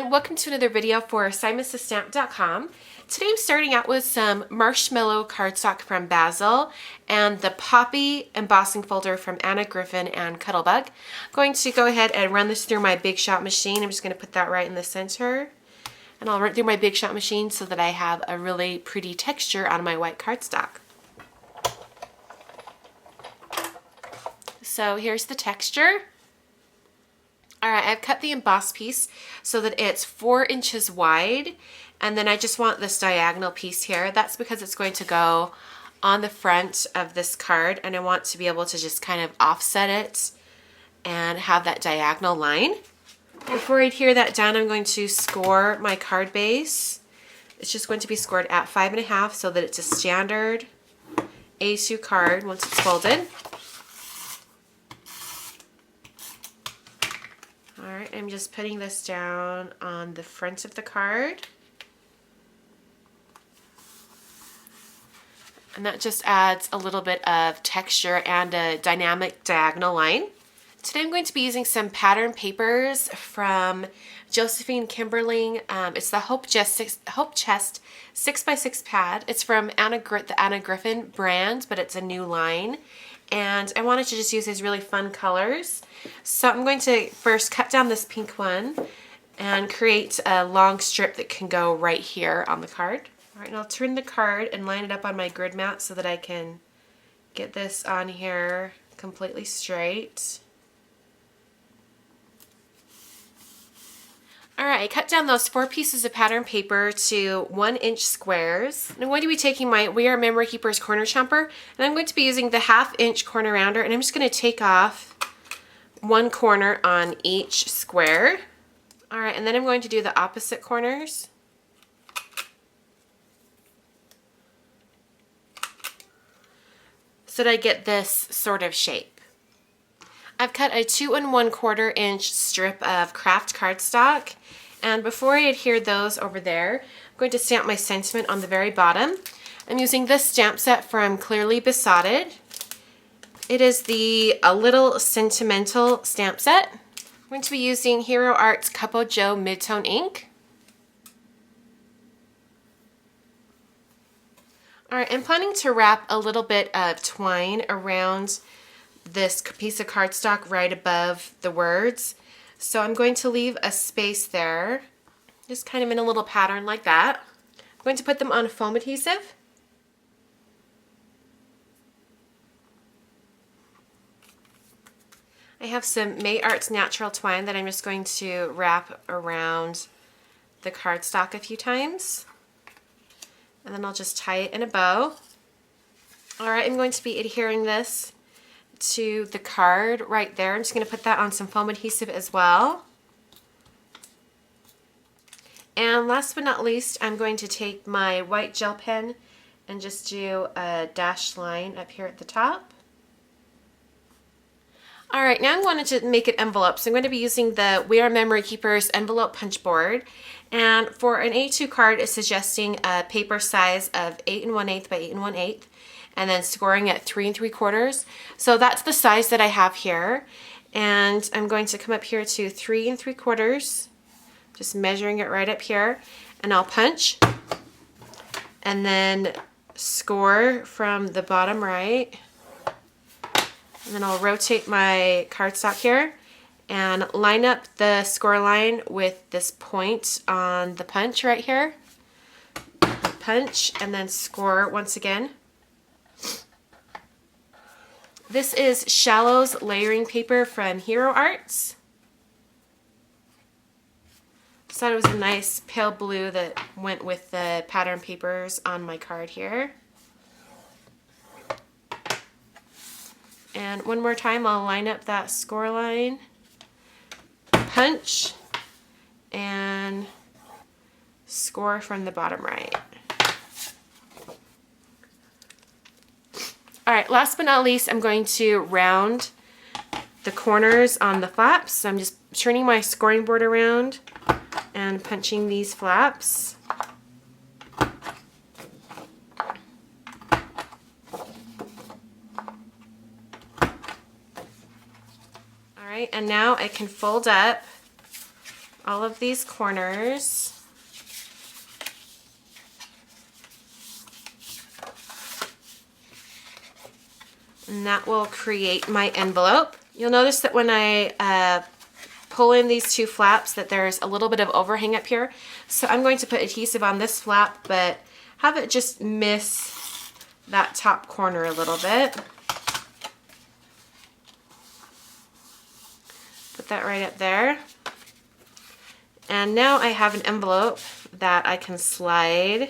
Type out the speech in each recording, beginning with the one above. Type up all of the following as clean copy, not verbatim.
everyone, welcome to another video for SimonsTheStamp.com. Today I'm starting out with some marshmallow cardstock from Bazzill and the Poppy embossing folder from Anna Griffin and Cuttlebug. I'm going to go ahead and run this through my Big Shot machine. I'm just going to put that right in the center. And I'll run it through my Big Shot machine so that I have a really pretty texture on my white cardstock. So here's the texture. Alright, I've cut the emboss piece so that it's 4 inches wide, and then I just want this diagonal piece here. That's because it's going to go on the front of this card, and I want to be able to just kind of offset it and have that diagonal line. Before I adhere that down, I'm going to score my card base. It's just going to be scored at 5.5 so that it's a standard A2 card once it's folded. Alright, I'm just putting this down on the front of the card. And that just adds a little bit of texture and a dynamic diagonal line. Today I'm going to be using some pattern papers from Josephine Kimberling. It's the Hope Chest 6x6 pad. It's from the Anna Griffin brand, but it's a new line. And I wanted to just use these really fun colors. So I'm going to first cut down this pink one and create a long strip that can go right here on the card. All right, and I'll turn the card and line it up on my grid mat so that I can get this on here completely straight. Alright, I cut down those 4 pieces of pattern paper to 1-inch squares. And I'm going to be taking my We Are Memory Keepers corner chomper, and I'm going to be using the 1/2-inch corner rounder, and I'm just going to take off 1 corner on each square. Alright, and then I'm going to do the opposite corners. So that I get this sort of shape. I've cut a 2 1/4 inch strip of craft cardstock, and before I adhere those over there, I'm going to stamp my sentiment on the very bottom. I'm using this stamp set from Clearly Besotted. It is the A Little Sentimental stamp set. I'm going to be using Hero Art's Cupo Joe Midtone ink. Alright, I'm planning to wrap a little bit of twine around this piece of cardstock right above the words. So I'm going to leave a space there, just kind of in a little pattern like that. I'm going to put them on foam adhesive. I have some May Arts natural twine that I'm just going to wrap around the cardstock a few times. And then I'll just tie it in a bow. Alright, I'm going to be adhering this to the card right there. I'm just going to put that on some foam adhesive as well. And last but not least, I'm going to take my white gel pen and just do a dashed line up here at the top. Alright, now I wanted to make an envelope, so I'm going to be using the We Are Memory Keepers envelope punch board. And for an A2 card, it's suggesting a paper size of 8 1/8 by 8 1/8. And then scoring at 3 3/4. So that's the size that I have here. And I'm going to come up here to 3 3/4, just measuring it right up here. And I'll punch and then score from the bottom right. And then I'll rotate my cardstock here and line up the score line with this point on the punch right here. Punch and then score once again. This is Shallows layering paper from Hero Arts. Just thought it was a nice pale blue that went with the pattern papers on my card here. And one more time, I'll line up that score line, punch, and score from the bottom right. Alright, last but not least, I'm going to round the corners on the flaps. So I'm just turning my scoring board around and punching these flaps. Alright, and now I can fold up all of these corners. And that will create my envelope. You'll notice that when I pull in these two flaps that there's a little bit of overhang up here. So I'm going to put adhesive on this flap, but have it just miss that top corner a little bit. Put that right up there. And now I have an envelope that I can slide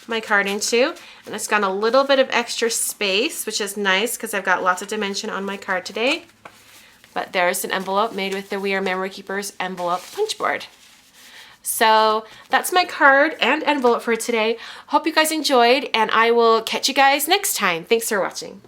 my card into, and it's got a little bit of extra space, which is nice because I've got lots of dimension on my card today. But there's an envelope made with the We Are Memory Keepers envelope punch board. So that's my card and envelope for today. Hope you guys enjoyed, and I will catch you guys next time. Thanks for watching.